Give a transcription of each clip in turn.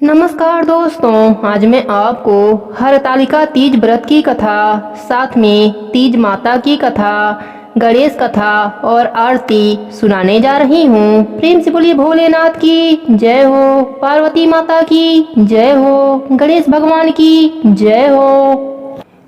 नमस्कार दोस्तों, आज मैं आपको हरतालिका तीज व्रत की कथा, साथ में तीज माता की कथा, गणेश कथा और आरती सुनाने जा रही हूँ। प्रेम से बोलिए भोलेनाथ की जय हो, पार्वती माता की जय हो, गणेश भगवान की जय हो।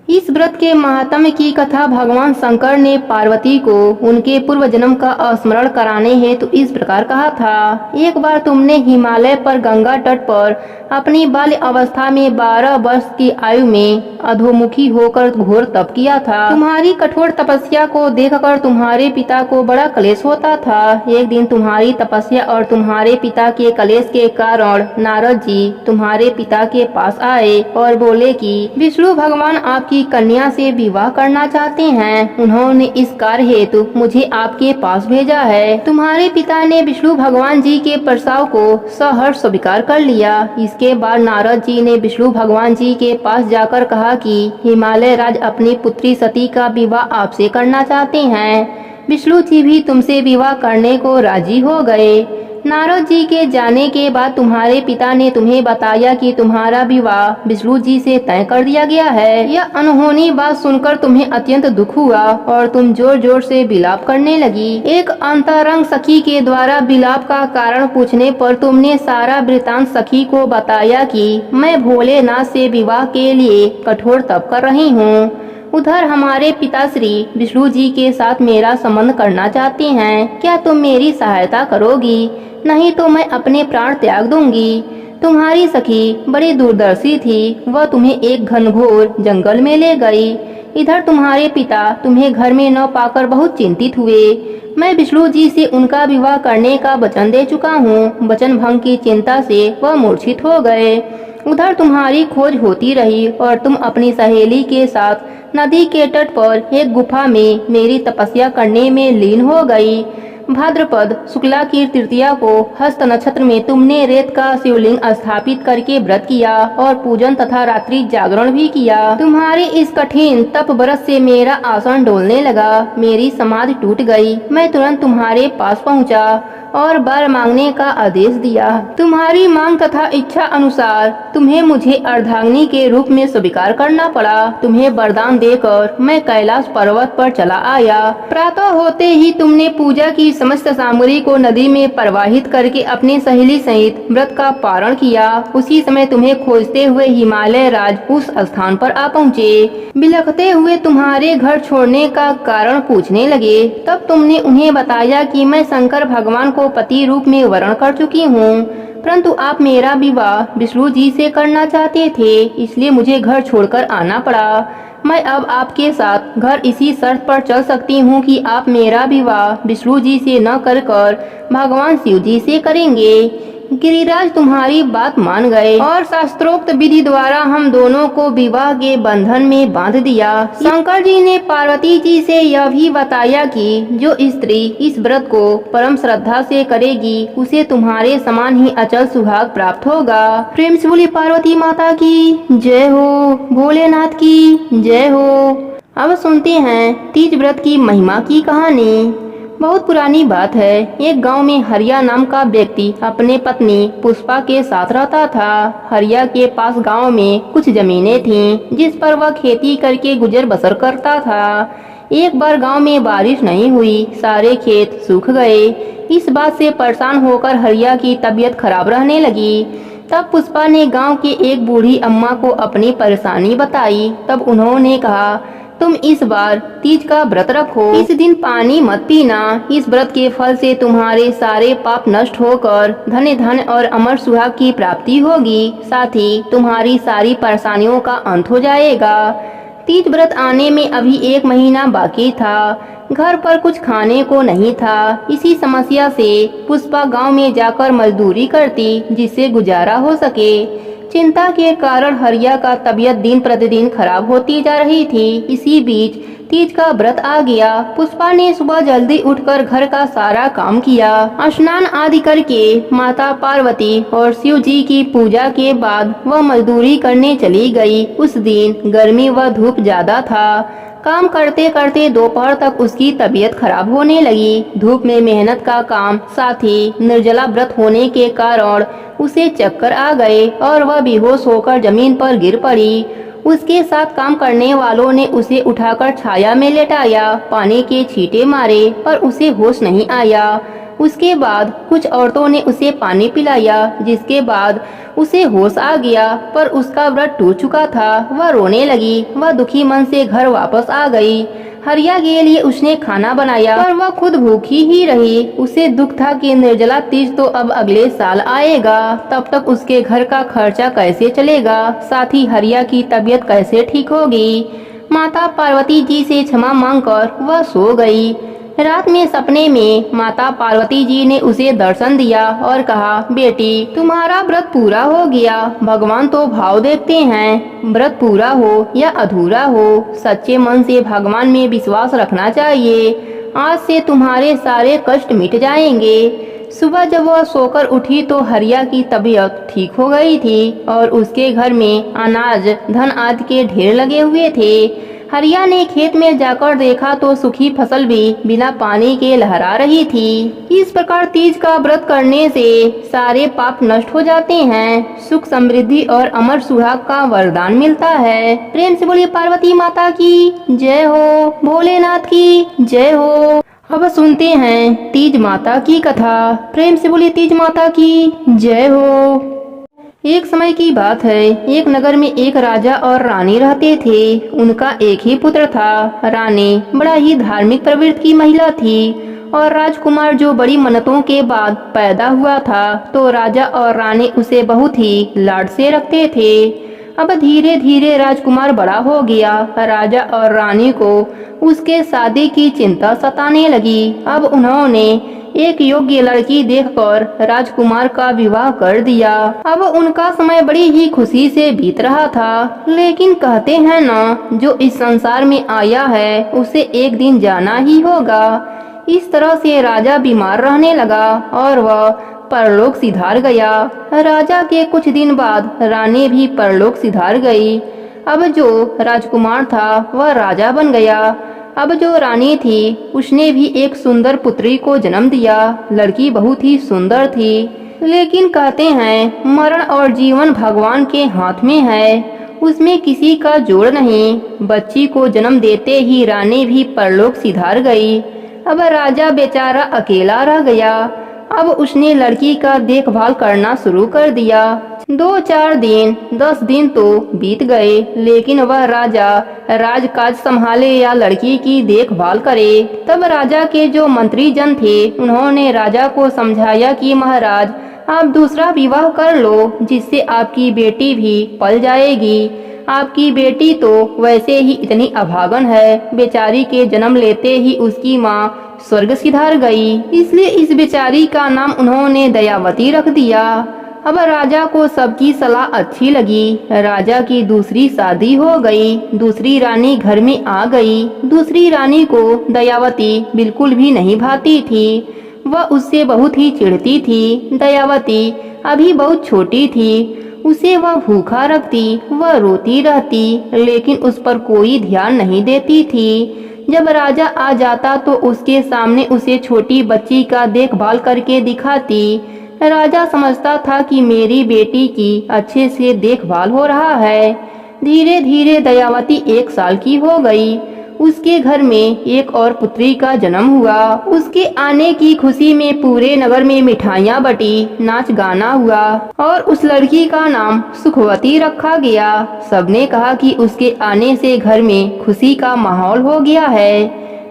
इस व्रत के महात्म्य की कथा भगवान शंकर ने पार्वती को उनके पूर्व जन्म का स्मरण कराने हेतु इस प्रकार कहा था। एक बार तुमने हिमालय पर गंगा तट पर अपनी बाल्य अवस्था में 12 वर्ष की आयु में अधोमुखी होकर घोर तप किया था। तुम्हारी कठोर तपस्या को देखकर तुम्हारे पिता को बड़ा क्लेश होता था। एक दिन तुम्हारी तपस्या और तुम्हारे पिता के क्लेश के कारण नारद जी तुम्हारे पिता के पास आए और बोले कि विष्णु भगवान आपकी कन्या से विवाह करना चाहते हैं। उन्होंने इस कार्य हेतु मुझे आपके पास भेजा है। तुम्हारे पिता ने विष्णु भगवान जी के प्रस्ताव को सहर्ष स्वीकार कर लिया। इसके बाद नारद जी ने विष्णु भगवान जी के पास जाकर कहा कि हिमालय राज अपनी पुत्री सती का विवाह आपसे करना चाहते हैं। विष्णु जी भी तुमसे विवाह करने को राजी हो गए। नारद जी के जाने के बाद तुम्हारे पिता ने तुम्हें बताया कि तुम्हारा विवाह विष्णु जी से तय कर दिया गया है। यह अनहोनी बात सुनकर तुम्हें अत्यंत दुख हुआ और तुम जोर जोर से विलाप करने लगी। एक अंतरंग सखी के द्वारा विलाप का कारण पूछने पर तुमने सारा वृतांत सखी को बताया कि मैं भोलेनाथ से विवाह के लिए कठोर तप कर रही हूँ। उधर हमारे पिताश्री विष्णु जी के साथ मेरा संबंध करना चाहते हैं। क्या तुम मेरी सहायता करोगी? नहीं तो मैं अपने प्राण त्याग दूंगी। तुम्हारी सखी बड़ी दूरदर्शी थी। वह तुम्हें एक घनघोर जंगल में ले गई। इधर तुम्हारे पिता तुम्हें घर में न पाकर बहुत चिंतित हुए। मैं विष्णु जी से उनका विवाह करने का वचन दे चुका हूँ। वचन भंग की चिंता से वह मूर्छित हो गए। उधर तुम्हारी खोज होती रही और तुम अपनी सहेली के साथ नदी के तट पर एक गुफा में मेरी तपस्या करने में लीन हो गई। भाद्रपद शुक्ला की तृतीया को हस्त नक्षत्र में तुमने रेत का शिवलिंग स्थापित करके व्रत किया और पूजन तथा रात्रि जागरण भी किया। तुम्हारे इस कठिन तप व्रत से मेरा आसन डोलने लगा। मेरी समाधि टूट गई। मैं तुरंत तुम्हारे पास पहुंचा और वर मांगने का आदेश दिया। तुम्हारी मांग तथा इच्छा अनुसार तुम्हें मुझे अर्धांगिनी के रूप में स्वीकार करना पड़ा। तुम्हें वरदान देकर मैं कैलाश पर्वत पर चला आया। प्रातः होते ही तुमने पूजा की समस्त सामग्री को नदी में प्रवाहित करके अपनी सहेली सहित व्रत का पारण किया। उसी समय तुम्हें खोजते हुए हिमालय राज उस स्थान पर आ पहुँचे। बिलखते हुए तुम्हारे घर छोड़ने का कारण पूछने लगे। तब तुमने उन्हें बताया कि मैं शंकर भगवान को पति रूप में वर्ण कर चुकी हूँ, परंतु आप मेरा विवाह विष्णु जी से करना चाहते थे, इसलिए मुझे घर छोड़कर आना पड़ा। मैं अब आपके साथ घर इसी शर्त पर चल सकती हूँ कि आप मेरा विवाह विष्णु जी से न कर भगवान शिव जी से करेंगे। गिरिराज तुम्हारी बात मान गए और शास्त्रोक्त विधि द्वारा हम दोनों को विवाह के बंधन में बांध दिया। शंकर जी ने पार्वती जी से यह भी बताया कि जो स्त्री इस व्रत को परम श्रद्धा से करेगी उसे तुम्हारे समान ही अचल सुहाग प्राप्त होगा। प्रेम से बोली पार्वती माता की जय हो, भोलेनाथ की जय हो। अब सुनते हैं तीज व्रत की महिमा की कहानी। बहुत पुरानी बात है। एक गांव में हरिया नाम का व्यक्ति अपने पत्नी पुष्पा के साथ रहता था। हरिया के पास गांव में कुछ जमीनें थीं, जिस पर वह खेती करके गुजर बसर करता था। एक बार गांव में बारिश नहीं हुई, सारे खेत सूख गए। इस बात से परेशान होकर हरिया की तबीयत खराब रहने लगी। तब पुष्पा ने गांव के एक बूढ़ी अम्मा को अपनी परेशानी बताई। तब उन्होंने कहा, तुम इस बार तीज का व्रत रखो। इस दिन पानी मत पीना। इस व्रत के फल से तुम्हारे सारे पाप नष्ट होकर धन्य धन और अमर सुहाग की प्राप्ति होगी। साथ ही तुम्हारी सारी परेशानियों का अंत हो जाएगा। तीज व्रत आने में अभी 1 महीना बाकी था। घर पर कुछ खाने को नहीं था। इसी समस्या से पुष्पा गांव में जाकर मजदूरी करती, जिससे गुजारा हो सके। चिंता के कारण हरिया का तबीयत दिन प्रतिदिन खराब होती जा रही थी। इसी बीच तीज का व्रत आ गया। पुष्पा ने सुबह जल्दी उठकर घर का सारा काम किया। स्नान आदि करके माता पार्वती और शिव जी की पूजा के बाद वह मजदूरी करने चली गई। उस दिन गर्मी व धूप ज्यादा था। काम करते करते दोपहर तक उसकी तबीयत खराब होने लगी। धूप में मेहनत का काम, साथ ही निर्जला व्रत होने के कारण उसे चक्कर आ गए और वह बेहोश होकर जमीन पर गिर पड़ी। उसके साथ काम करने वालों ने उसे उठाकर छाया में लेटाया, पानी के छींटे मारे पर उसे होश नहीं आया। उसके बाद कुछ औरतों ने उसे पानी पिलाया, जिसके बाद उसे होश आ गया, पर उसका व्रत टूट चुका था। वह रोने लगी। वह दुखी मन से घर वापस आ गई। हरिया के लिए उसने खाना बनाया, पर वह खुद भूखी ही रही। उसे दुख था कि निर्जला तीज तो अब अगले साल आएगा, तब तक उसके घर का खर्चा कैसे चलेगा, साथ ही हरिया की तबीयत कैसे ठीक होगी। माता पार्वती जी से क्षमा मांगकर वह सो गई। रात में सपने में माता पार्वती जी ने उसे दर्शन दिया और कहा, बेटी तुम्हारा व्रत पूरा हो गया। भगवान तो भाव देखते हैं, व्रत पूरा हो या अधूरा हो, सच्चे मन से भगवान में विश्वास रखना चाहिए। आज से तुम्हारे सारे कष्ट मिट जाएंगे। सुबह जब वह सोकर उठी तो हरिया की तबीयत ठीक हो गई थी और उसके घर में अनाज, धन आदि के ढेर लगे हुए थे। हरिया ने खेत में जाकर देखा तो सूखी फसल भी बिना पानी के लहरा रही थी। इस प्रकार तीज का व्रत करने से सारे पाप नष्ट हो जाते हैं, सुख समृद्धि और अमर सुहाग का वरदान मिलता है। प्रेम से बोलिए पार्वती माता की जय हो, भोलेनाथ की जय हो। अब सुनते हैं तीज माता की कथा। प्रेम से बोलिए तीज माता की जय हो। एक समय की बात है, एक नगर में एक राजा और रानी रहते थे। उनका एक ही पुत्र था। रानी बड़ा ही धार्मिक प्रवृत्ति की महिला थी और राजकुमार जो बड़ी मन्नतों के बाद पैदा हुआ था, तो राजा और रानी उसे बहुत ही लाड से रखते थे। अब धीरे धीरे राजकुमार बड़ा हो गया। राजा और रानी को उसके शादी की चिंता सताने लगी। अब उन्होंने एक योग्य लड़की देखकर राजकुमार का विवाह कर दिया। अब उनका समय बड़ी ही खुशी से बीत रहा था, लेकिन कहते हैं ना, जो इस संसार में आया है उसे एक दिन जाना ही होगा। इस तरह से राजा बीमार रहने लगा और वह परलोक सिधार गया। राजा के कुछ दिन बाद रानी भी परलोक सिधार गई। अब जो राजकुमार था वह राजा बन गया। अब जो रानी थी उसने भी एक सुंदर पुत्री को जन्म दिया। लड़की बहुत ही सुंदर थी, लेकिन कहते हैं मरण और जीवन भगवान के हाथ में है, उसमें किसी का जोड़ नहीं। बच्ची को जन्म देते ही रानी भी परलोक सिधार गई। अब राजा बेचारा अकेला रह गया। अब उसने लड़की का देखभाल करना शुरू कर दिया। 2-4 दिन 10 दिन तो बीत गए, लेकिन वह राजा राजकाज संभाले या लड़की की देखभाल करे। तब राजा के जो मंत्री जन थे उन्होंने राजा को समझाया कि महाराज, आप दूसरा विवाह कर लो, जिससे आपकी बेटी भी पल जाएगी। आपकी बेटी तो वैसे ही इतनी अभागन है, बेचारी के जन्म लेते ही उसकी माँ स्वर्ग सिधार गई, इसलिए इस बेचारी का नाम उन्होंने दयावती रख दिया। अब राजा को सबकी सलाह अच्छी लगी। राजा की दूसरी शादी हो गई। दूसरी रानी घर में आ गई। दूसरी रानी को दयावती बिल्कुल भी नहीं भाती थी। वह उससे बहुत ही चिढ़ती थी। दयावती अभी बहुत छोटी थी, उसे वह भूखा रखती, वह रोती रहती, लेकिन उस पर कोई ध्यान नहीं देती थी। जब राजा आ जाता तो उसके सामने उसे छोटी बच्ची का देखभाल करके दिखाती। राजा समझता था कि मेरी बेटी की अच्छे से देखभाल हो रहा है। धीरे धीरे दयावती 1 साल की हो गई। उसके घर में एक और पुत्री का जन्म हुआ। उसके आने की खुशी में पूरे नगर में मिठाइयाँ बटी, नाच गाना हुआ और उस लड़की का नाम सुखवती रखा गया। सबने कहा कि उसके आने से घर में खुशी का माहौल हो गया है।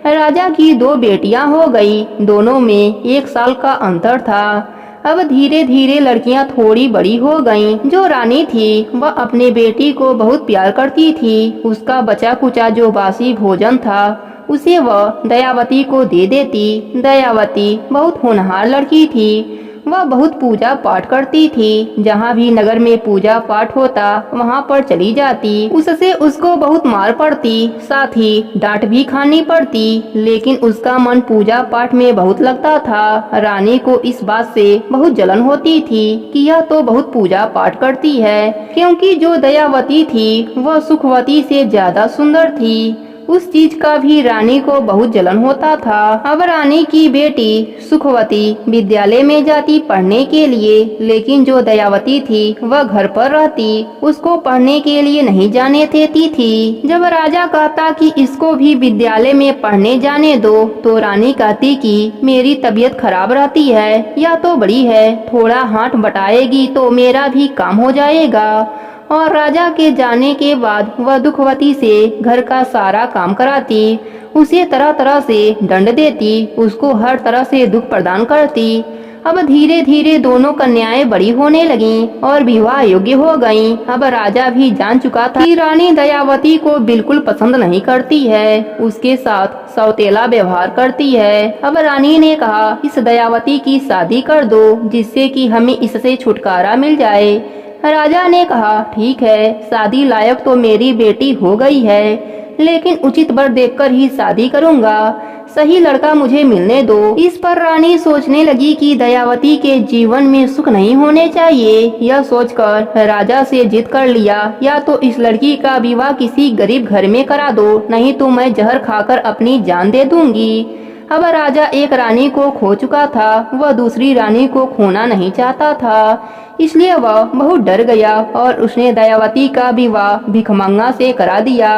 राजा की 2 बेटियां हो गई। दोनों में 1 साल का अंतर था। अब धीरे धीरे लड़कियां थोड़ी बड़ी हो गईं। जो रानी थी वह अपने बेटी को बहुत प्यार करती थी। उसका बचा कुचा जो बासी भोजन था उसे वह दयावती को दे देती। दयावती बहुत होनहार लड़की थी। वह बहुत पूजा पाठ करती थी। जहाँ भी नगर में पूजा पाठ होता वहाँ पर चली जाती। उससे उसको बहुत मार पड़ती, साथ ही डांट भी खानी पड़ती, लेकिन उसका मन पूजा पाठ में बहुत लगता था। रानी को इस बात से बहुत जलन होती थी कि यह तो बहुत पूजा पाठ करती है, क्योंकि जो दयावती थी वह सुखवती से ज्यादा सुंदर थी। उस चीज का भी रानी को बहुत जलन होता था। अब रानी की बेटी सुखवती विद्यालय में जाती पढ़ने के लिए, लेकिन जो दयावती थी वह घर पर रहती, उसको पढ़ने के लिए नहीं जाने देती थी। जब राजा कहता कि इसको भी विद्यालय में पढ़ने जाने दो, तो रानी कहती कि मेरी तबीयत खराब रहती है, या तो बड़ी है, थोड़ा हाथ बटाएगी तो मेरा भी काम हो जाएगा। और राजा के जाने के बाद वह दुखवती से घर का सारा काम कराती, उसे तरह तरह से दंड देती, उसको हर तरह से दुख प्रदान करती। अब धीरे धीरे दोनों कन्याएं बड़ी होने लगीं और विवाह योग्य हो गईं। अब राजा भी जान चुका था कि रानी दयावती को बिल्कुल पसंद नहीं करती है, उसके साथ सौतेला व्यवहार करती है। अब रानी ने कहा, इस दयावती की शादी कर दो, जिससे कि हमें इससे छुटकारा मिल जाए। राजा ने कहा, ठीक है, शादी लायक तो मेरी बेटी हो गई है, लेकिन उचित वर देखकर ही शादी करूंगा, सही लड़का मुझे मिलने दो। इस पर रानी सोचने लगी कि दयावती के जीवन में सुख नहीं होने चाहिए। यह सोचकर राजा से जिद कर लिया, या तो इस लड़की का विवाह किसी गरीब घर में करा दो, नहीं तो मैं जहर खाकर अपनी जान दे दूंगी। अब राजा एक रानी को खो चुका था, वह दूसरी रानी को खोना नहीं चाहता था, इसलिए वह बहुत डर गया और उसने दयावती का विवाह भिखमंगा से करा दिया।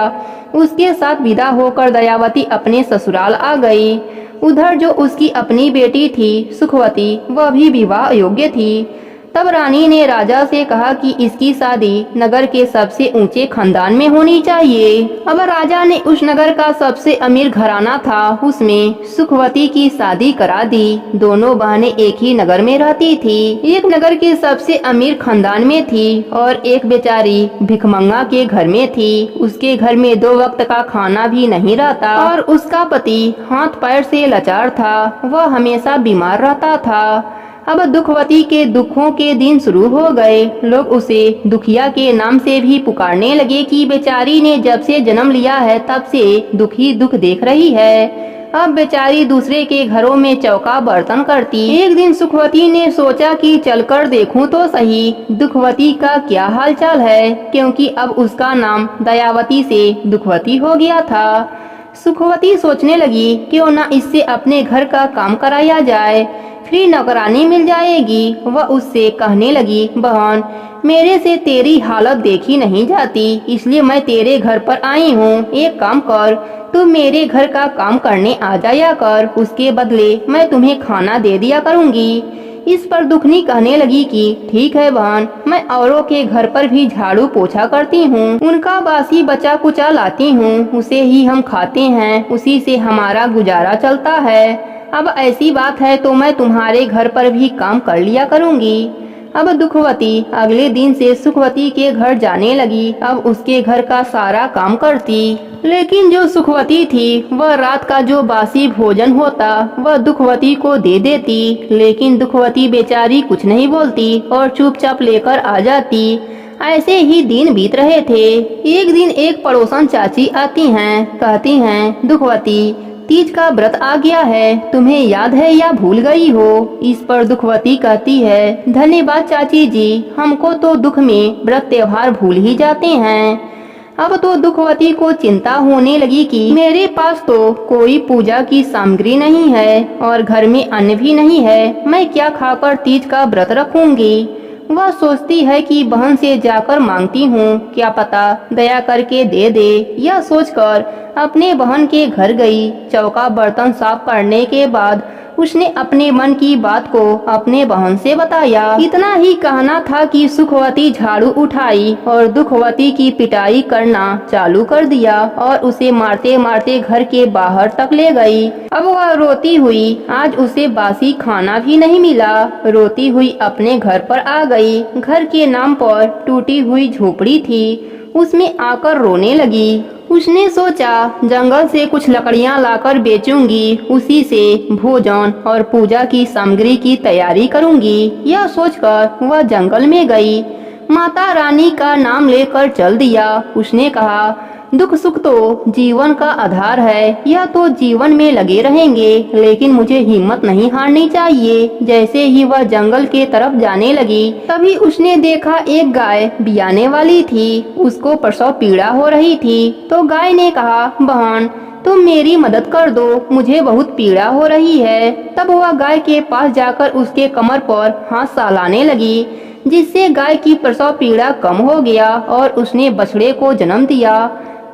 उसके साथ विदा होकर दयावती अपने ससुराल आ गई। उधर जो उसकी अपनी बेटी थी सुखवती, वह भी विवाह योग्य थी। तब रानी ने राजा से कहा कि इसकी शादी नगर के सबसे ऊंचे खानदान में होनी चाहिए। अब राजा ने उस नगर का सबसे अमीर घराना था, उसमें सुखवती की शादी करा दी। दोनों बहनें एक ही नगर में रहती थी, एक नगर के सबसे अमीर खानदान में थी और एक बेचारी भिखमंगा के घर में थी। उसके घर में 2 वक्त का खाना भी नहीं रहता और उसका पति हाथ पैर से लाचार था, वह हमेशा बीमार रहता था। अब दुखवती के दुखों के दिन शुरू हो गए। लोग उसे दुखिया के नाम से भी पुकारने लगे कि बेचारी ने जब से जन्म लिया है तब से दुख ही दुख देख रही है। अब बेचारी दूसरे के घरों में चौका बर्तन करती। एक दिन सुखवती ने सोचा कि चलकर देखूं तो सही दुखवती का क्या हालचाल है, क्योंकि अब उसका नाम दयावती से दुखवती हो गया था। सुखवती सोचने लगी, क्यों ना इससे अपने घर का काम कराया जाए, फ्री नौकरानी मिल जाएगी। वह उससे कहने लगी, बहन, मेरे से तेरी हालत देखी नहीं जाती, इसलिए मैं तेरे घर पर आई हूँ। एक काम कर, तू मेरे घर का काम करने आ जाया कर, उसके बदले मैं तुम्हें खाना दे दिया करूँगी। इस पर दुखनी कहने लगी कि ठीक है बहन, मैं औरों के घर पर भी झाड़ू पोछा करती हूँ, उनका बासी बचा कुचा लाती हूँ, उसे ही हम खाते हैं, उसी से हमारा गुजारा चलता है। अब ऐसी बात है तो मैं तुम्हारे घर पर भी काम कर लिया करूँगी। अब दुखवती अगले दिन से सुखवती के घर जाने लगी। अब उसके घर का सारा काम करती, लेकिन जो सुखवती थी वह रात का जो बासी भोजन होता वह दुखवती को दे देती, लेकिन दुखवती बेचारी कुछ नहीं बोलती और चुपचाप लेकर आ जाती। ऐसे ही दिन बीत रहे थे। एक दिन एक पड़ोसन चाची आती हैं, कहती हैं, दुखवती, तीज का व्रत आ गया है, तुम्हें याद है या भूल गई हो? इस पर दुखवती कहती है, धन्यवाद चाची जी, हमको तो दुख में व्रत त्योहार भूल ही जाते हैं। अब तो दुखवती को चिंता होने लगी कि मेरे पास तो कोई पूजा की सामग्री नहीं है और घर में अन्न भी नहीं है, मैं क्या खाकर तीज का व्रत रखूंगी। वह सोचती है कि बहन से जाकर मांगती हूँ, क्या पता दया करके दे दे। यह सोचकर अपने बहन के घर गई। चौका बर्तन साफ करने के बाद उसने अपने मन की बात को अपने बहन से बताया। इतना ही कहना था कि सुखवती झाड़ू उठाई और दुखवती की पिटाई करना चालू कर दिया और उसे मारते मारते घर के बाहर तक ले गई। अब वह रोती हुई, आज उसे बासी खाना भी नहीं मिला, रोती हुई अपने घर पर आ गई। घर के नाम पर टूटी हुई झोपड़ी थी, उसमें आकर रोने लगी। उसने सोचा जंगल से कुछ लकड़ियां लाकर बेचूंगी, उसी से भोजन और पूजा की सामग्री की तैयारी करूंगी। यह सोचकर वह जंगल में गई। माता रानी का नाम लेकर चल दिया। उसने कहा, दुख सुख तो जीवन का आधार है, यह तो जीवन में लगे रहेंगे, लेकिन मुझे हिम्मत नहीं हारनी चाहिए। जैसे ही वह जंगल के तरफ जाने लगी, तभी उसने देखा एक गाय बियाने वाली थी। उसको प्रसव पीड़ा हो रही थी। तो गाय ने कहा, बहन तुम मेरी मदद कर दो, मुझे बहुत पीड़ा हो रही है। तब वह गाय के पास जाकर उसके कमर पर हाथ सहलाने लगी, जिससे गाय की प्रसव पीड़ा कम हो गया और उसने बछड़े को जन्म दिया।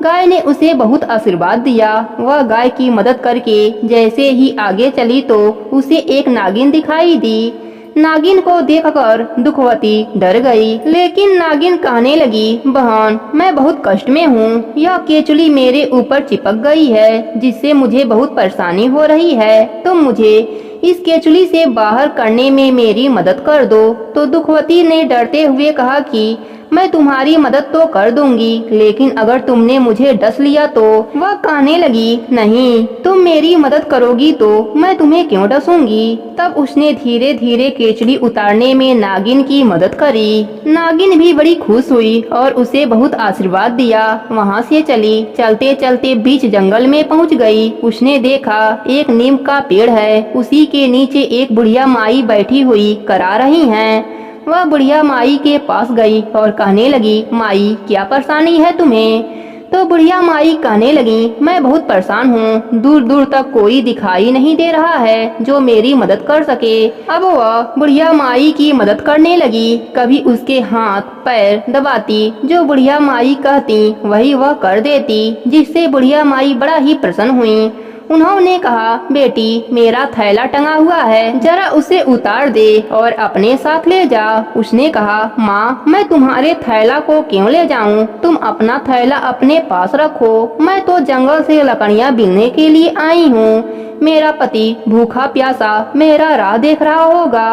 गाय ने उसे बहुत आशीर्वाद दिया। वह गाय की मदद करके जैसे ही आगे चली तो उसे एक नागिन दिखाई दी। नागिन को देखकर दुखवती डर गई, लेकिन नागिन कहने लगी, बहन मैं बहुत कष्ट में हूँ। यह केचुली मेरे ऊपर चिपक गई है, जिससे मुझे बहुत परेशानी हो रही है। तुम मुझे इस केचुली से बाहर करने में मेरी मदद कर दो। तो दुखवती ने डरते हुए कहा कि मैं तुम्हारी मदद तो कर दूंगी, लेकिन अगर तुमने मुझे डस लिया तो। वह कहने लगी, नहीं, तुम मेरी मदद करोगी तो मैं तुम्हें क्यों डसूंगी। तब उसने धीरे धीरे केचुली उतारने में नागिन की मदद करी। नागिन भी बड़ी खुश हुई और उसे बहुत आशीर्वाद दिया। वहाँ से चली। चलते चलते बीच जंगल में पहुँच गई। उसने देखा एक नीम का पेड़ है, उसी के नीचे एक बुढ़िया माई बैठी हुई करा रही हैं। वह बुढ़िया माई के पास गई और कहने लगी, माई क्या परेशानी है तुम्हें। तो बुढ़िया माई कहने लगी, मैं बहुत परेशान हूँ। दूर दूर तक कोई दिखाई नहीं दे रहा है जो मेरी मदद कर सके। अब वह बुढ़िया माई की मदद करने लगी। कभी उसके हाथ पैर दबाती, जो बुढ़िया माई कहती वही वह कर देती, जिससे बुढ़िया माई बड़ा ही प्रसन्न हुई। उन्होंने कहा, बेटी मेरा थैला टंगा हुआ है, जरा उसे उतार दे और अपने साथ ले जा। उसने कहा, माँ मैं तुम्हारे थैला को क्यों ले जाऊँ, तुम अपना थैला अपने पास रखो। मैं तो जंगल से लकड़ियाँ बीनने के लिए आई हूँ। मेरा पति भूखा प्यासा मेरा राह देख रहा होगा।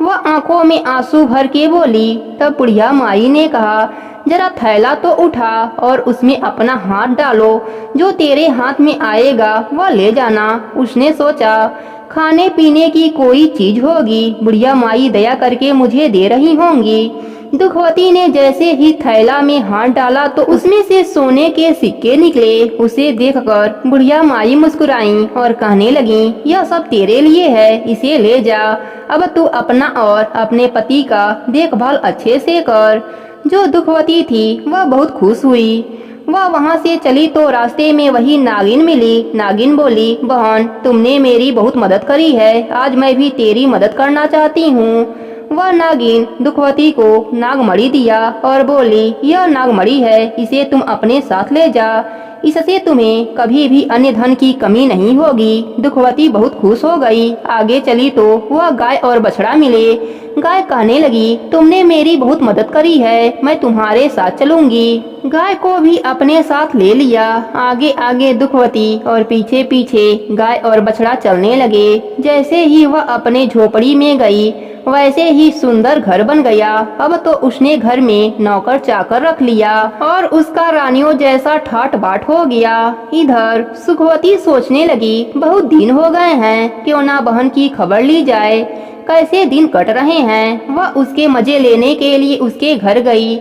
वह आंखों में आंसू भर के बोली। तब बुढ़िया माई ने कहा, जरा थैला तो उठा और उसमें अपना हाथ डालो, जो तेरे हाथ में आएगा वह ले जाना। उसने सोचा, खाने पीने की कोई चीज होगी, बुढ़िया माई दया करके मुझे दे रही होंगी। दुखवती ने जैसे ही थैला में हाथ डाला तो उसमें से सोने के सिक्के निकले। उसे देखकर बुढ़िया माई मुस्कुराई और कहने लगी, यह सब तेरे लिए है, इसे ले जा। अब तू अपना और अपने पति का देखभाल अच्छे से कर। जो दुखवती थी वह बहुत खुश हुई। वह वहाँ से चली तो रास्ते में वही नागिन मिली। नागिन बोली, बहन तुमने मेरी बहुत मदद करी है, आज मैं भी तेरी मदद करना चाहती हूँ। वह नागिन दुखवती को नागमणि दिया और बोली, यह नागमणि है, इसे तुम अपने साथ ले जा। इससे तुम्हें कभी भी अन्य धन की कमी नहीं होगी। दुखवती बहुत खुश हो गई। आगे चली तो वह गाय और बछड़ा मिले। गाय कहने लगी, तुमने मेरी बहुत मदद करी है, मैं तुम्हारे साथ चलूंगी। गाय को भी अपने साथ ले लिया। आगे आगे दुखवती और पीछे पीछे गाय और बछड़ा चलने लगे। जैसे ही वह अपने झोपड़ी में गई, वैसे ही सुंदर घर बन गया। अब तो उसने घर में नौकर चाकर रख लिया और उसका रानियों जैसा ठाट बाट हो गया। इधर सुखवती सोचने लगी, बहुत दिन हो गए हैं, क्यों ना बहन की खबर ली जाए, कैसे दिन कट रहे हैं। वह उसके मजे लेने के लिए उसके घर गई।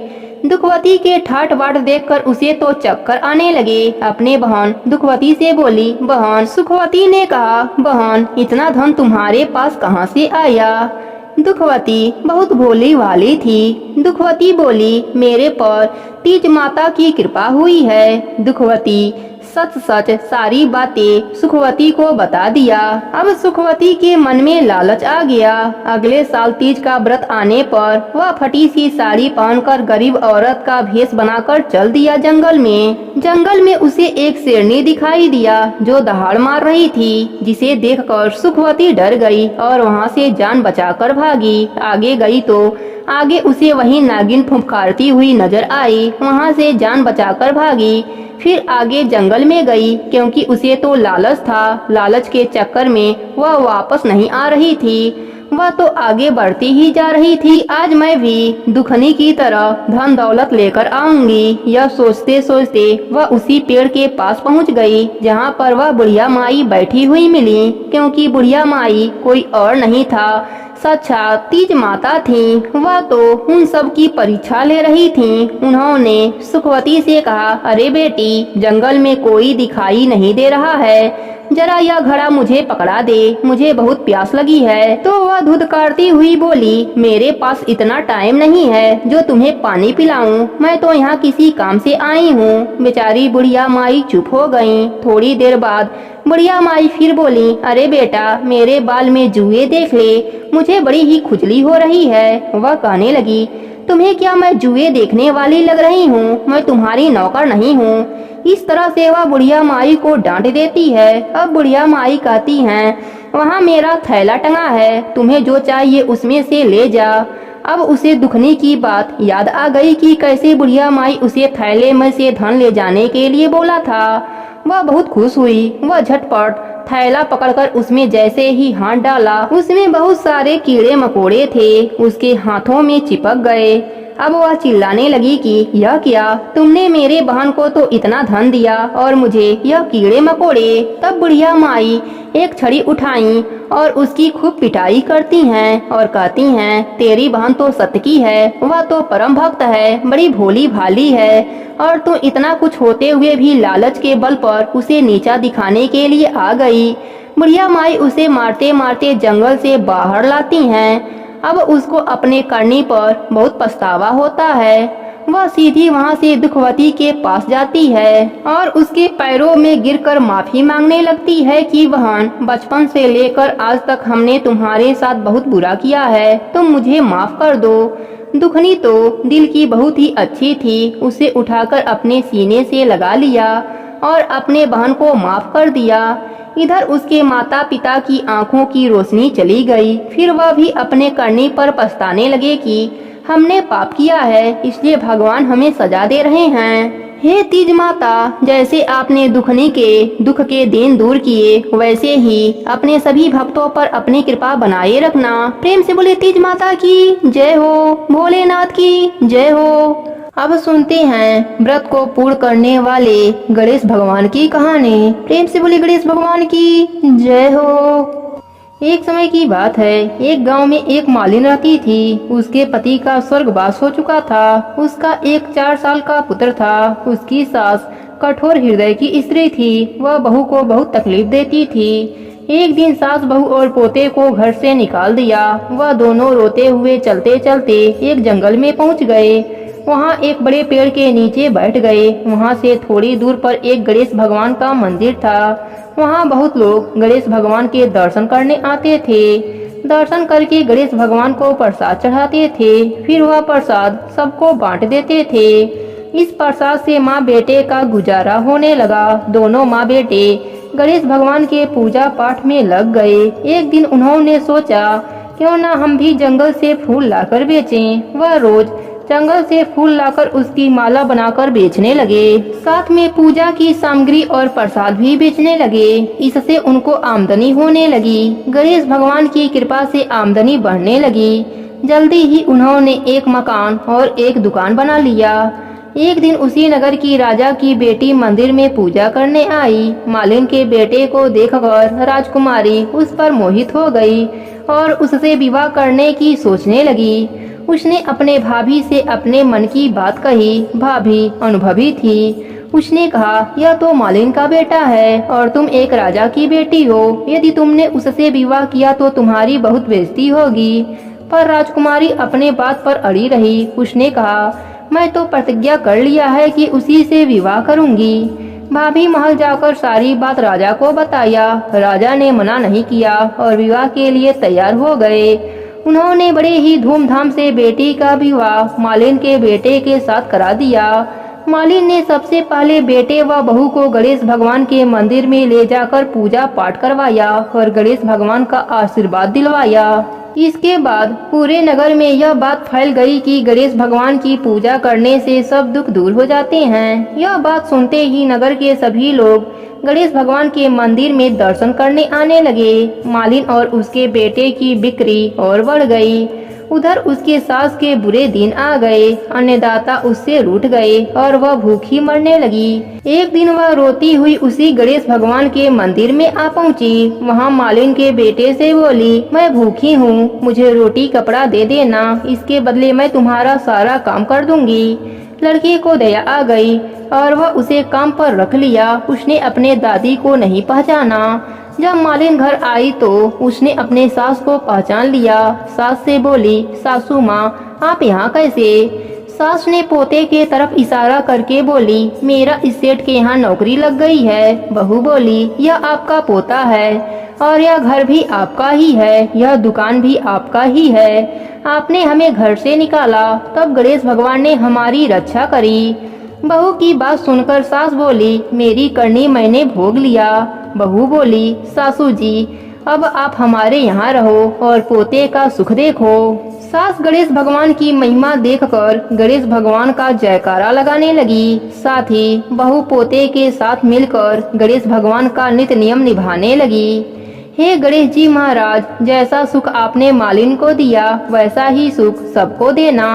दुखवती के ठाट बाट देखकर उसे तो चक्कर आने लगे। अपने बहन दुखवती से बोली, बहन। सुखवती ने कहा, बहन इतना धन तुम्हारे पास कहाँ से आया। दुखवती बहुत भोली वाली थी। दुखवती बोली, मेरे पर तीज माता की कृपा हुई है। दुखवती सच सच सारी बातें सुखवती को बता दिया। अब सुखवती के मन में लालच आ गया। अगले साल तीज का व्रत आने पर वह फटी सी साड़ी पहनकर गरीब औरत का भेष बनाकर चल दिया जंगल में। जंगल में उसे एक शेरनी दिखाई दिया जो दहाड़ मार रही थी, जिसे देखकर सुखवती डर गई और वहाँ से जान बचाकर भागी। आगे गई तो आगे उसे वही नागिन फुफकारती हुई नजर आई। वहाँ से जान बचाकर भागी। फिर आगे जंगल में गई, क्योंकि उसे तो लालच था। लालच के चक्कर में वह वापस नहीं आ रही थी। वह तो आगे बढ़ती ही जा रही थी। आज मैं भी दुखनी की तरह धन दौलत लेकर आऊंगी। यह सोचते सोचते वह उसी पेड़ के पास पहुंच गई, जहां पर वह बुढ़िया माई बैठी हुई मिली। क्योंकि बुढ़िया माई कोई और नहीं था, साक्षात तीज माता थी। वह तो उन सब की परीक्षा ले रही थी। उन्होंने सुखवती से कहा, अरे बेटी, जंगल में कोई दिखाई नहीं दे रहा है, जरा यह घड़ा मुझे पकड़ा दे, मुझे बहुत प्यास लगी है। तो वह धुतकारती हुई बोली, मेरे पास इतना टाइम नहीं है जो तुम्हें पानी पिलाऊं, मैं तो यहाँ किसी काम से आई हूँ। बेचारी बुढ़िया माई चुप हो गईं। थोड़ी देर बाद बुढ़िया माई फिर बोली, अरे बेटा, मेरे बाल में जुए देख ले, मुझे बड़ी ही खुजली हो रही है। वह कहने लगी, तुम्हें क्या मैं जुए देखने वाली लग रही हूँ? मैं तुम्हारी नौकर नहीं हूँ। इस तरह से वह बुढ़िया माई को डांट देती है। अब बुढ़िया माई कहती हैं, वहाँ मेरा थैला टंगा है, तुम्हें जो चाहिए उसमें से ले जा। अब उसे दुखने की बात याद आ गई कि कैसे बुढ़िया माई उसे थैले में से धन ले जाने के लिए बोला था। वह बहुत खुश हुई। वह झटपट थैला पकड़कर उसमें जैसे ही हाथ डाला, उसमें बहुत सारे कीड़े मकोड़े थे, उसके हाथों में चिपक गए। अब वह चिल्लाने लगी कि यह क्या, तुमने मेरे बहन को तो इतना धन दिया और मुझे यह कीड़े मकोड़े। तब बुढ़िया माई एक छड़ी उठाई और उसकी खूब पिटाई करती हैं और कहती हैं, तेरी बहन तो सत्य की है, वह तो परम भक्त है, बड़ी भोली भाली है, और तू इतना कुछ होते हुए भी लालच के बल पर उसे नीचा दिखाने के लिए आ गई। बुढ़िया माई उसे मारते मारते जंगल से बाहर लाती हैं। अब उसको अपने करनी पर बहुत पछतावा होता है। वह सीधी वहाँ से दुखवती के पास जाती है और उसके पैरों में गिरकर माफी मांगने लगती है कि बहन, बचपन से लेकर आज तक हमने तुम्हारे साथ बहुत बुरा किया है, तुम मुझे माफ कर दो। दुखनी तो दिल की बहुत ही अच्छी थी। उसे उठाकर अपने सीने से लगा लिया और अपने बहन को माफ कर दिया। इधर उसके माता पिता की आंखों की रोशनी चली गई। फिर वह भी अपने करनी पर पछताने लगे कि हमने पाप किया है, इसलिए भगवान हमें सजा दे रहे हैं। हे तीज माता, जैसे आपने दुखनी के दुख के दिन दूर किए, वैसे ही अपने सभी भक्तों पर अपनी कृपा बनाए रखना। प्रेम से बोले तीज माता की जय हो, भोलेनाथ की जय हो। अब सुनते हैं व्रत को पूर्ण करने वाले गणेश भगवान की कहानी। प्रेम से बोले गणेश भगवान की जय हो। एक समय की बात है, एक गांव में एक मालिन रहती थी। उसके पति का स्वर्गवास हो चुका था। उसका एक 4 साल का पुत्र था। उसकी सास कठोर हृदय की स्त्री थी। वह बहू को बहुत तकलीफ देती थी। एक दिन सास बहू और पोते को घर से निकाल दिया। वह दोनों रोते हुए चलते चलते एक जंगल में पहुंच गए। वहां एक बड़े पेड़ के नीचे बैठ गए। वहां से थोड़ी दूर पर एक गणेश भगवान का मंदिर था। वहां बहुत लोग गणेश भगवान के दर्शन करने आते थे। दर्शन करके गणेश भगवान को प्रसाद चढ़ाते थे। फिर वह प्रसाद सबको बांट देते थे। इस प्रसाद से माँ बेटे का गुजारा होने लगा। दोनों माँ बेटे गणेश भगवान के पूजा पाठ में लग गए। एक दिन उन्होंने सोचा, क्यों ना हम भी जंगल से फूल लाकर बेचें। वह रोज जंगल से फूल लाकर उसकी माला बनाकर बेचने लगे। साथ में पूजा की सामग्री और प्रसाद भी बेचने लगे। इससे उनको आमदनी होने लगी। गणेश भगवान की कृपा से आमदनी बढ़ने लगी। जल्दी ही उन्होंने एक मकान और एक दुकान बना लिया। एक दिन उसी नगर की राजा की बेटी मंदिर में पूजा करने आई। मालिन के बेटे को देखकर राजकुमारी उस पर मोहित हो गई और उससे विवाह करने की सोचने लगी। उसने अपने भाभी से अपने मन की बात कही। भाभी अनुभवी थी। उसने कहा, यह तो मालिन का बेटा है और तुम एक राजा की बेटी हो। यदि तुमने उससे विवाह किया तो तुम्हारी बहुत बेइज्जती होगी। पर राजकुमारी अपने बात पर अड़ी रही। उसने कहा, मैं तो प्रतिज्ञा कर लिया है कि उसी से विवाह करूंगी। भाभी महल जाकर सारी बात राजा को बताया। राजा ने मना नहीं किया और विवाह के लिए तैयार हो गए। उन्होंने बड़े ही धूमधाम से बेटी का विवाह मालिन के बेटे के साथ करा दिया। मालिन ने सबसे पहले बेटे व बहू को गणेश भगवान के मंदिर में ले जाकर पूजा पाठ करवाया और गणेश भगवान का आशीर्वाद दिलवाया। इसके बाद पूरे नगर में यह बात फैल गई कि गणेश भगवान की पूजा करने से सब दुख दूर हो जाते हैं। यह बात सुनते ही नगर के सभी लोग गणेश भगवान के मंदिर में दर्शन करने आने लगे। मालिन और उसके बेटे की बिक्री और बढ़ गई। उधर उसके सास के बुरे दिन आ गए। अन्नदाता उससे रूठ गए और वह भूखी मरने लगी। एक दिन वह रोती हुई उसी गणेश भगवान के मंदिर में आ पहुंची। वहां मालिन के बेटे से बोली, मैं भूखी हूँ, मुझे रोटी कपड़ा दे देना, इसके बदले मैं तुम्हारा सारा काम कर दूंगी। लड़के को दया आ गई और वह उसे काम पर रख लिया। उसने अपने दादी को नहीं पहचाना। जब मालिन घर आई तो उसने अपने सास को पहचान लिया। सास से बोली, सासू माँ आप यहाँ कैसे? सास ने पोते के तरफ इशारा करके बोली, मेरा इस सेठ के यहाँ नौकरी लग गई है। बहू बोली, यह आपका पोता है और यह घर भी आपका ही है, यह दुकान भी आपका ही है। आपने हमें घर से निकाला, तब गणेश भगवान ने हमारी रक्षा करी। बहू की बात सुनकर सास बोली, मेरी करनी मैंने भोग लिया। बहू बोली, सासू जी अब आप हमारे यहाँ रहो और पोते का सुख देखो। सास गणेश भगवान की महिमा देखकर गणेश भगवान का जयकारा लगाने लगी। साथ ही बहू पोते के साथ मिलकर गणेश भगवान का नित्य नियम निभाने लगी। हे गणेश जी महाराज, जैसा सुख आपने मालिन को दिया वैसा ही सुख सबको देना।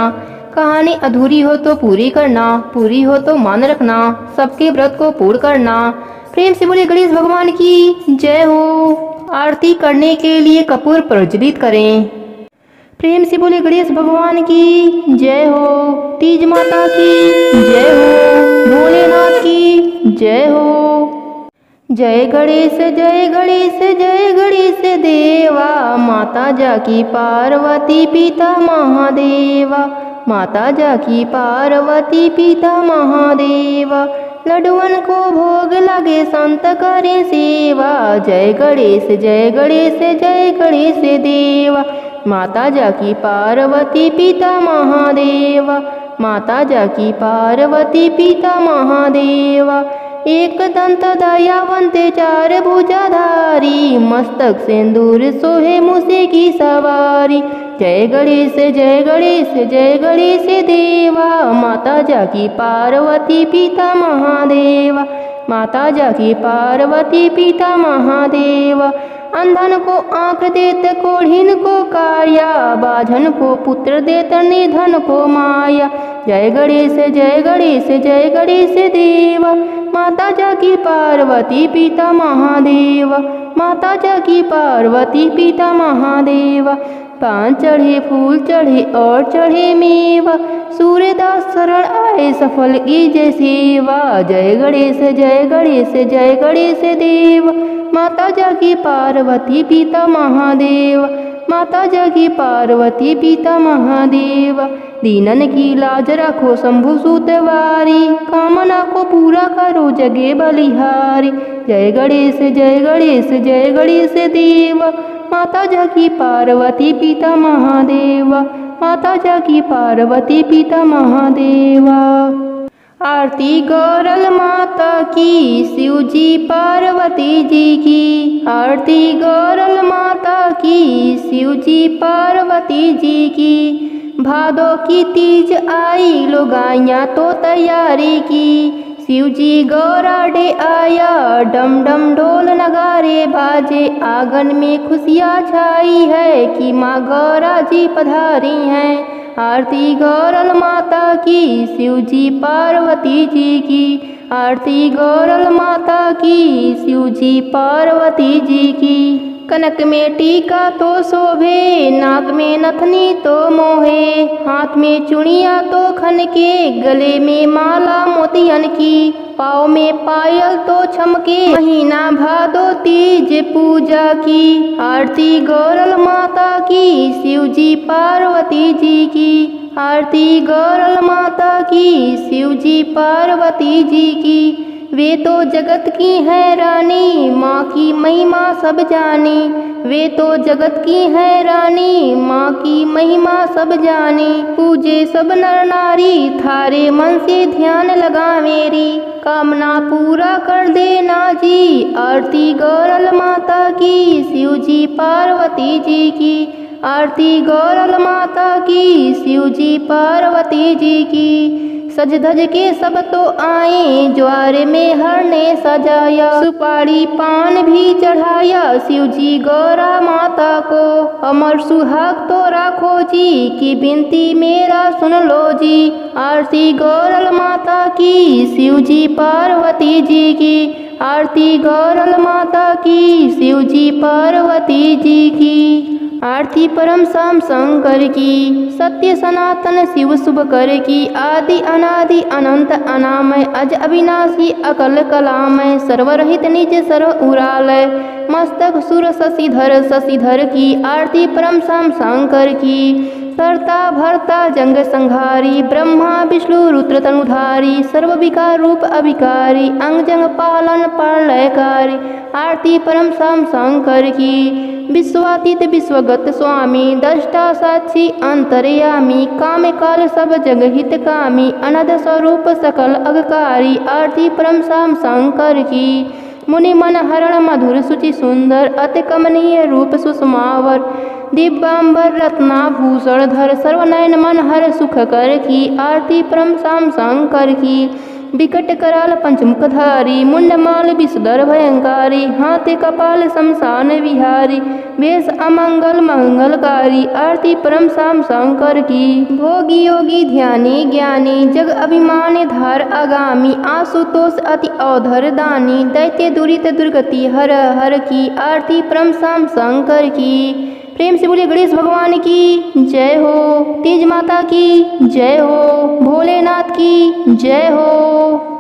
कहानी अधूरी हो तो पूरी करना, पूरी हो तो मान रखना, सबके व्रत को पूर्ण करना। प्रेम से बोले गणेश भगवान की जय हो। आरती करने के लिए कपूर प्रज्वलित करें। प्रेम से बोले गणेश भगवान की जय हो। तीज माता की जय हो। भोलेनाथ की जय हो। जय गणेश जय गणेश जय गणेश देवा, माता जाकी पार्वती पिता महादेवा, माता जाकी पार्वती पिता महादेवा। लड्डुअन को भोग लगे संत करे सेवा। जय गणेश जय गणेश जय गणेश देवा, माता जाकी पार्वती पिता महादेवा, माता जाकी पार्वती पिता महादेवा। एक दंत दयावंत चार भुजाधारी, मस्तक सिंदूर सोहे मूसे की सवारी। जय गणेश जय गणेश जय गणेश देवा, माता जाकी पार्वती पिता महादेवा, माता जाकी पार्वती पिता महादेवा। अंधन को आँख देत कोढ़िन को काया, बाझन को पुत्र देत निधन को माया। जय गणेश जय गणेश जय गणेश देवा, माता जाकी पार्वती पिता महादेवा, माता जाकी पार्वती पिता महादेवा। पान चढ़े फूल चढ़े और चढ़े मेवा, सूर्यदास शरण आए सफल की जय सेवा। जय गणेश जय गणेश जय गणेश देवा, माता जाकी पार्वती पिता महादेवा, माता जाकी पार्वती पिता महादेवा। दीनन की लाज रखो शंभु सुतवारी, कामना को पूरा करो जगे बलिहारी। जय गणेश जय गणेश जय गणेश देवा, माता जाकी पार्वती पिता महादेवा, माता जाकी पार्वती पिता महादेवा। आरती गौरल माता की, शिव जी पार्वती जी की। आरती गौरल माता की, शिव जी पार्वती जी की। भादों की तीज आई, लोग आया तो तैयारी की। शिव जी गौराडे आया, डम डम ढोल नगारे बाजे। आंगन में खुशियाँ छाई है कि माँ गौरा जी पधारी हैं। आरती गौरल माता की, शिव जी पार्वती जी की। आरती गौरल माता की, शिव जी पार्वती जी की। कनक में टीका तो शोभे, नाक में नथनी तो मोहे। हाथ में चुड़िया तो खन के, गले में माला मोतियन की। पाँव में पायल तो छमके, महीना भादो तीज पूजा की। आरती गौरल माता की, शिव जी पार्वती जी की। आरती गौरल माता की, शिव जी पार्वती जी की। वे तो जगत की है रानी, माँ की महिमा सब जानी। वे तो जगत की है रानी, माँ की महिमा सब जानी। पूजे सब नर नारी, थारे मन से ध्यान लगा मेरी। कामना पूरा कर देना जी, आरती गौरल माता की, शिव जी पार्वती जी की। आरती गौरल माता की, शिव जी पार्वती जी की। सज धज के सब तो आए, ज्वार में हर ने सजाया, सुपारी पान भी चढ़ाया, शिव जी गौरा माता को। अमर सुहाग तो राखो जी, की बिनती मेरा सुन लो जी, आरती गौरल माता की, शिव जी पार्वती जी की, आरती गौरल माता की, शिव जी पार्वती जी की। आरती परम शाम शंकर की, सत्य सनातन शिव शुभ कर की, आदि अनादि अनंत अनामय, अज अविनाशी अकल कलामय, सर्वरहित निज सर्व उरालय, मस्तक सुर शशिधर की, आरती परम शाम शंकर की। करता भरता जंग संहारी, ब्रह्मा विष्णु रुद्र तनुधारी, सर्व विकार रूप अभिकारी, अंग जंग पालन प्रलयकारी, आरती परम शाम शंकर की। विश्वातीत विश्वगत स्वामी, दष्टा साक्षी अंतर्यामी, काम काल सब जग हितकामी, अनद स्वरूप सकल अगकारी, आरती परम शाम शंकर की। मुनि मन हरण मधुर सुचि सुंदर, अति कमनीय रूप सुषमावर, दिव्यांबर रत्नाभूषण धर, सर्वनयन मन हर सुख कर की, आरती परम शाम शंकर की। विकट कराल पंचमुखधारी, मुंडमाल विषधर भयंकारी, हाथी कपाल शमशान विहारी, वेश अमंगल मंगलकारी, आरती परम शाम शंकर की। भोगी योगी ध्यानी ज्ञानी, जग अभिमानी धार आगामी, आशुतोष अति अवधर दानी, दैत्य दुरित दुर्गति हर हर की, आरती परम शाम शंकर की। प्रेम से बोलिए गणेश भगवान की जय हो, तीज माता की जय हो, भोलेनाथ की जय हो।